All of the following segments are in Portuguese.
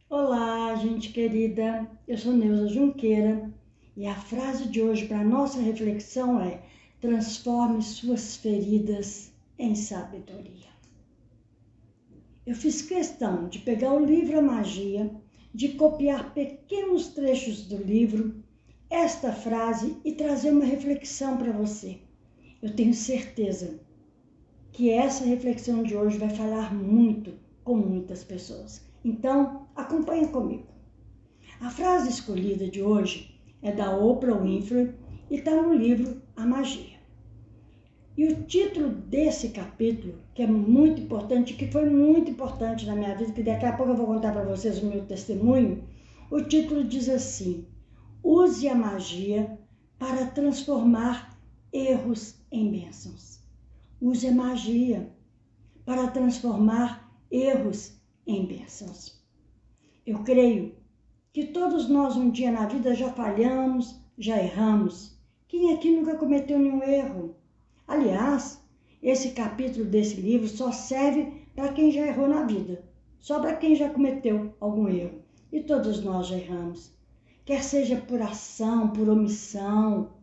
Olá, gente querida. Eu sou Neuza Junqueira e a frase de hoje para nossa reflexão é: transforme suas feridas em sabedoria. Eu fiz questão de pegar o livro A Magia, de copiar pequenos trechos do livro, esta frase e trazer uma reflexão para você. Eu tenho certeza que essa reflexão de hoje vai falar muito com muitas pessoas. Então, acompanhe comigo. A frase escolhida de hoje é da Oprah Winfrey e está no livro A Magia. E o título desse capítulo, que é muito importante, que foi muito importante na minha vida, que daqui a pouco eu vou contar para vocês o meu testemunho, o título diz assim: use a magia para transformar erros em bênçãos. Use a magia para transformar erros em bênçãos. Eu creio que todos nós um dia na vida já falhamos, já erramos. Quem aqui nunca cometeu nenhum erro? Aliás, esse capítulo desse livro só serve para quem já errou na vida, só para quem já cometeu algum erro. E todos nós já erramos. Quer seja por ação, por omissão,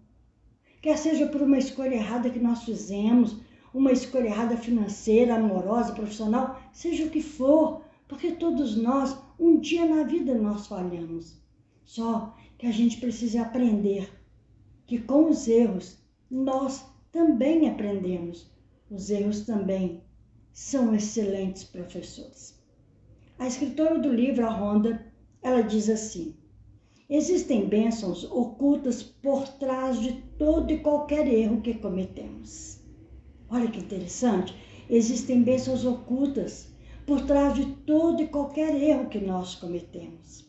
quer seja por uma escolha errada que nós fizemos, uma escolha errada financeira, amorosa, profissional, seja o que for, porque todos nós, um dia na vida nós falhamos. Só que a gente precisa aprender que com os erros nós também aprendemos. Os erros também são excelentes professores. A escritora do livro, a Rhonda, ela diz assim: existem bênçãos ocultas por trás de todo e qualquer erro que cometemos. Olha que interessante, existem bênçãos ocultas por trás de todo e qualquer erro que nós cometemos.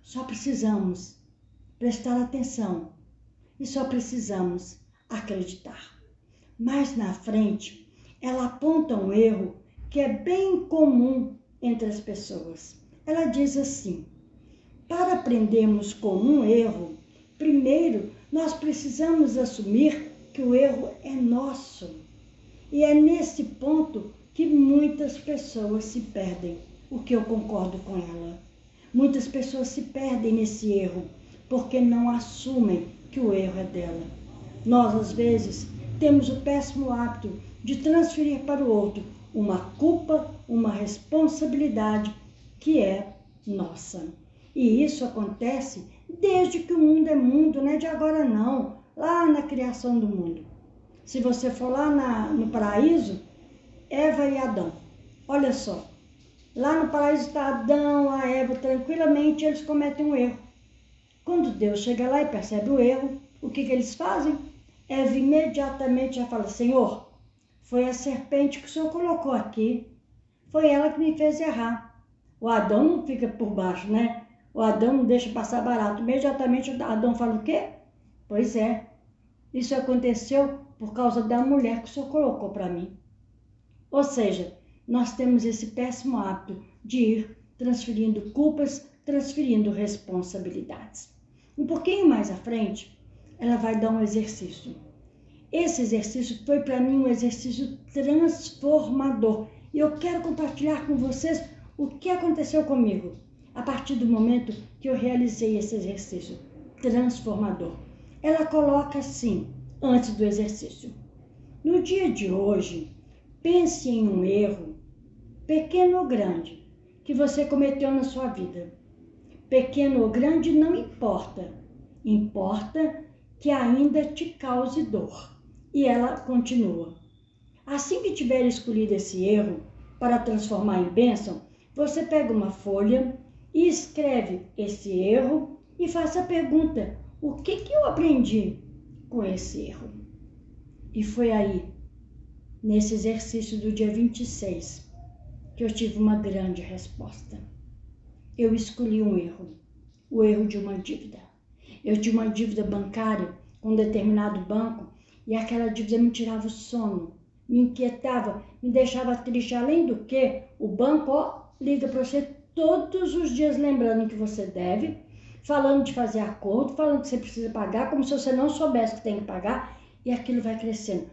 Só precisamos prestar atenção e só precisamos acreditar. Mais na frente, ela aponta um erro que é bem comum entre as pessoas. Ela diz assim: para aprendermos com um erro, primeiro nós precisamos assumir que o erro é nosso. E é nesse ponto que muitas pessoas se perdem, o que eu concordo com ela. Muitas pessoas se perdem nesse erro, porque não assumem que o erro é dela. Nós, às vezes, temos o péssimo hábito de transferir para o outro uma culpa, uma responsabilidade que é nossa. E isso acontece desde que o mundo é mundo, não é de agora não, lá na criação do mundo. Se você for lá no paraíso, Eva e Adão, olha só, lá no paraíso está Adão, a Eva, tranquilamente eles cometem um erro. Quando Deus chega lá e percebe o erro, o que eles fazem? Eva imediatamente já fala: Senhor, foi a serpente que o Senhor colocou aqui, foi ela que me fez errar. O Adão não fica por baixo, né? O Adão não deixa passar barato. Imediatamente o Adão fala o quê? Pois é, isso aconteceu por causa da mulher que o Senhor colocou para mim. Ou seja, nós temos esse péssimo hábito de ir transferindo culpas, transferindo responsabilidades. Um pouquinho mais à frente, ela vai dar um exercício. Esse exercício foi para mim um exercício transformador. E eu quero compartilhar com vocês o que aconteceu comigo a partir do momento que eu realizei esse exercício transformador. Ela coloca assim, antes do exercício: no dia de hoje, pense em um erro, pequeno ou grande, que você cometeu na sua vida. Pequeno ou grande não importa. Importa que ainda te cause dor. E ela continua: assim que tiver escolhido esse erro para transformar em bênção, você pega uma folha e escreve esse erro e faça a pergunta: o que eu aprendi com esse erro? E foi aí, nesse exercício do dia 26, que eu tive uma grande resposta. Eu escolhi um erro, o erro de uma dívida. Eu tinha uma dívida bancária com um determinado banco e aquela dívida me tirava o sono, me inquietava, me deixava triste. Além do que, o banco liga para você todos os dias lembrando que você deve, falando de fazer acordo, falando que você precisa pagar, como se você não soubesse que tem que pagar, e aquilo vai crescendo.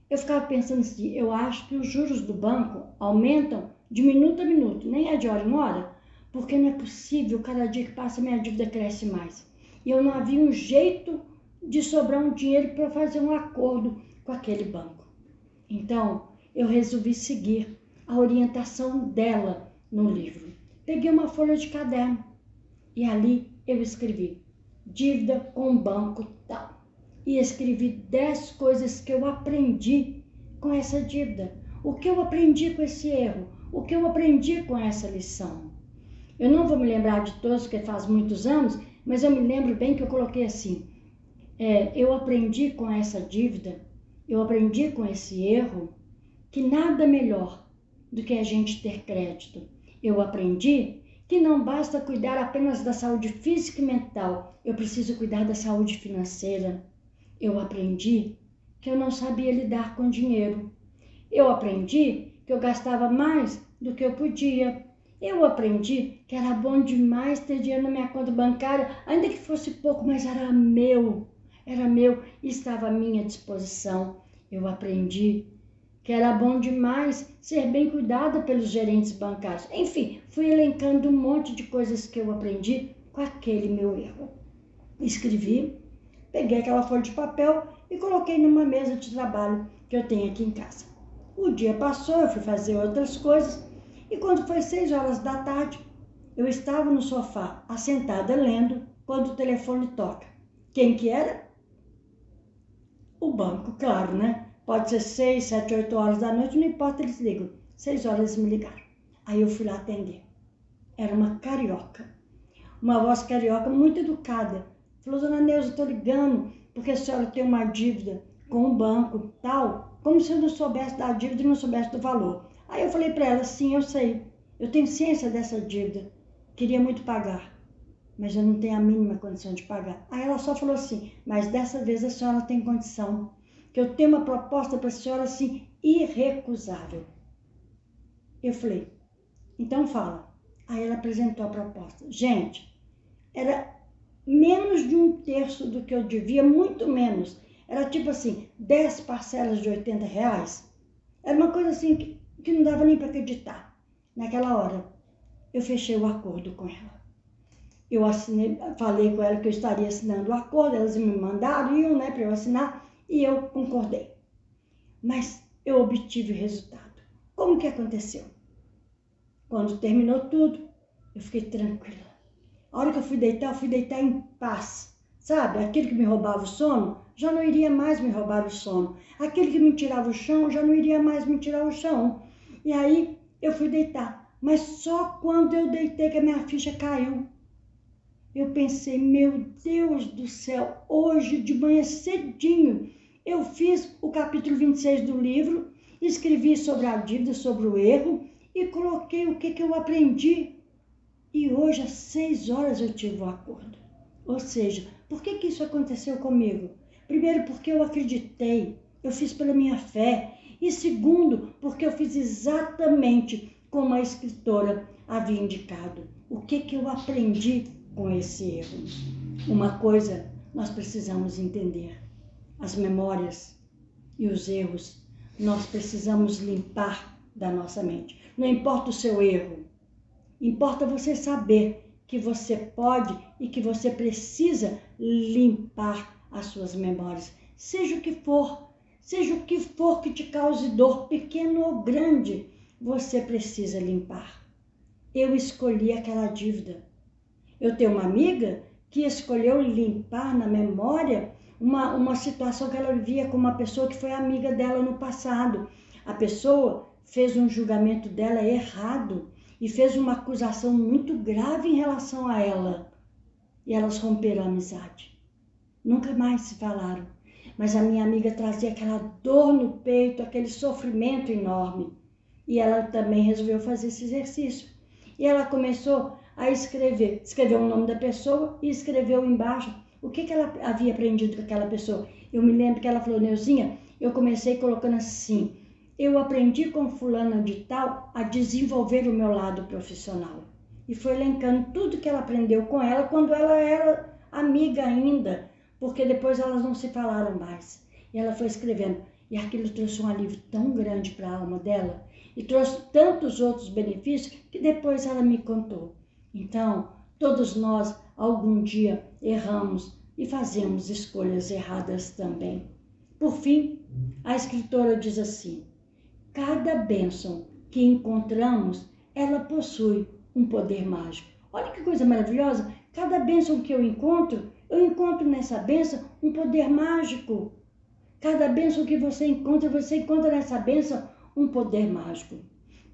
Eu ficava pensando assim, eu acho que os juros do banco aumentam de minuto a minuto, nem é de hora em hora, porque não é possível, cada dia que passa minha dívida cresce mais. E eu não havia um jeito de sobrar um dinheiro para fazer um acordo com aquele banco. Então, eu resolvi seguir a orientação dela no livro. Peguei uma folha de caderno e ali eu escrevi dívida com banco tal. E escrevi 10 coisas que eu aprendi com essa dívida. O que eu aprendi com esse erro? O que eu aprendi com essa lição? Eu não vou me lembrar de todos, porque faz muitos anos, mas eu me lembro bem que eu coloquei assim, eu aprendi com essa dívida, eu aprendi com esse erro, que nada melhor do que a gente ter crédito. Eu aprendi que não basta cuidar apenas da saúde física e mental, eu preciso cuidar da saúde financeira. Eu aprendi que eu não sabia lidar com dinheiro. Eu aprendi que eu gastava mais do que eu podia. Eu aprendi que era bom demais ter dinheiro na minha conta bancária, ainda que fosse pouco, mas era meu e estava à minha disposição. Eu aprendi que era bom demais ser bem cuidada pelos gerentes bancários. Enfim, fui elencando um monte de coisas que eu aprendi com aquele meu erro. Escrevi, peguei aquela folha de papel e coloquei numa mesa de trabalho que eu tenho aqui em casa. O dia passou, eu fui fazer outras coisas e quando foi 6 horas da tarde, eu estava no sofá, assentada lendo, quando o telefone toca. Quem que era? O banco, claro, né? Pode ser 6, 7, 8 horas da noite, não importa, eles ligam. 6 horas eles me ligaram. Aí eu fui lá atender. Era uma carioca. Uma voz carioca muito educada. Falou, dona Neuza, eu tô ligando porque a senhora tem uma dívida com o banco, tal. Como se eu não soubesse da dívida e não soubesse do valor. Aí eu falei para ela, sim, eu sei. Eu tenho ciência dessa dívida. Queria muito pagar, mas eu não tenho a mínima condição de pagar. Aí ela só falou assim, mas dessa vez a senhora tem condição. Que eu tenho uma proposta para a senhora, assim, irrecusável. Eu falei, então fala. Aí ela apresentou a proposta. Gente, era menos de 1/3 do que eu devia, muito menos. Era tipo assim, 10 parcelas de R$80. Era uma coisa assim que não dava nem para acreditar. Naquela hora, eu fechei o acordo com ela. Eu assinei, falei com ela que eu estaria assinando o acordo, elas me mandaram, né, para eu assinar, e eu concordei. Mas eu obtive o resultado. Como que aconteceu? Quando terminou tudo, eu fiquei tranquila. A hora que eu fui deitar em paz. Sabe, aquele que me roubava o sono, já não iria mais me roubar o sono. Aquele que me tirava o chão, já não iria mais me tirar o chão. E aí eu fui deitar. Mas só quando eu deitei que a minha ficha caiu. Eu pensei, meu Deus do céu, hoje de manhã cedinho, eu fiz o capítulo 26 do livro, escrevi sobre a dívida, sobre o erro e coloquei o que eu aprendi. E hoje às 6 horas eu tive o acordo. Ou seja, por que isso aconteceu comigo? Primeiro, porque eu acreditei, eu fiz pela minha fé. E segundo, porque eu fiz exatamente como a escritora havia indicado. O que eu aprendi com esse erro? Uma coisa nós precisamos entender. As memórias e os erros nós precisamos limpar da nossa mente. Não importa o seu erro, importa você saber que você pode e que você precisa limpar as suas memórias. Seja o que for que te cause dor, pequeno ou grande, você precisa limpar. Eu escolhi aquela dívida. Eu tenho uma amiga que escolheu limpar na memória uma situação que ela vivia com uma pessoa que foi amiga dela no passado. A pessoa fez um julgamento dela errado e fez uma acusação muito grave em relação a ela. E elas romperam a amizade. Nunca mais se falaram. Mas a minha amiga trazia aquela dor no peito, aquele sofrimento enorme. E ela também resolveu fazer esse exercício. E ela começou a escrever. Escreveu o nome da pessoa e escreveu embaixo o que ela havia aprendido com aquela pessoa. Eu me lembro que ela falou, Neuzinha, eu comecei colocando assim, eu aprendi com fulana de tal a desenvolver o meu lado profissional. E foi elencando tudo que ela aprendeu com ela quando ela era amiga ainda, porque depois elas não se falaram mais. E ela foi escrevendo. E aquilo trouxe um alívio tão grande para a alma dela e trouxe tantos outros benefícios que depois ela me contou. Então, todos nós, algum dia, erramos e fazemos escolhas erradas também. Por fim, a escritora diz assim: cada bênção que encontramos, ela possui um poder mágico. Olha que coisa maravilhosa! Cada bênção que eu encontro nessa bênção um poder mágico. Cada bênção que você encontra nessa bênção um poder mágico.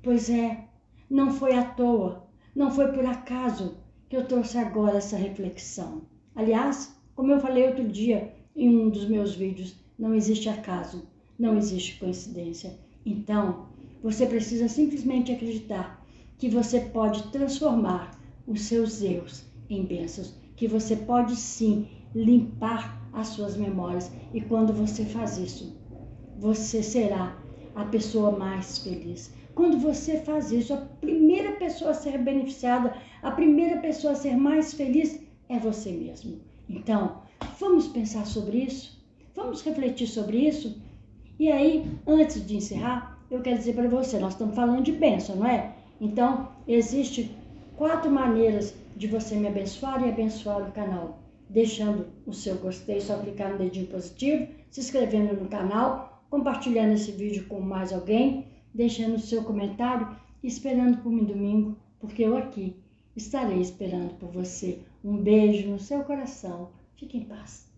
Pois é, não foi à toa, não foi por acaso que eu trouxe agora essa reflexão. Aliás, como eu falei outro dia em um dos meus vídeos, não existe acaso, não existe coincidência. Então, você precisa simplesmente acreditar que você pode transformar os seus erros em bênçãos, que você pode sim limpar as suas memórias. E quando você faz isso, você será a pessoa mais feliz. Quando você faz isso, a primeira pessoa a ser beneficiada, a primeira pessoa a ser mais feliz é você mesmo. Então, vamos pensar sobre isso? Vamos refletir sobre isso? E aí, antes de encerrar, eu quero dizer para você, nós estamos falando de bênção, não é? Então, existem 4 maneiras de você me abençoar e abençoar o canal. Deixando o seu gostei, só clicar no dedinho positivo, se inscrevendo no canal, compartilhando esse vídeo com mais alguém, deixando o seu comentário e esperando por mim domingo, porque eu aqui estarei esperando por você. Um beijo no seu coração. Fique em paz.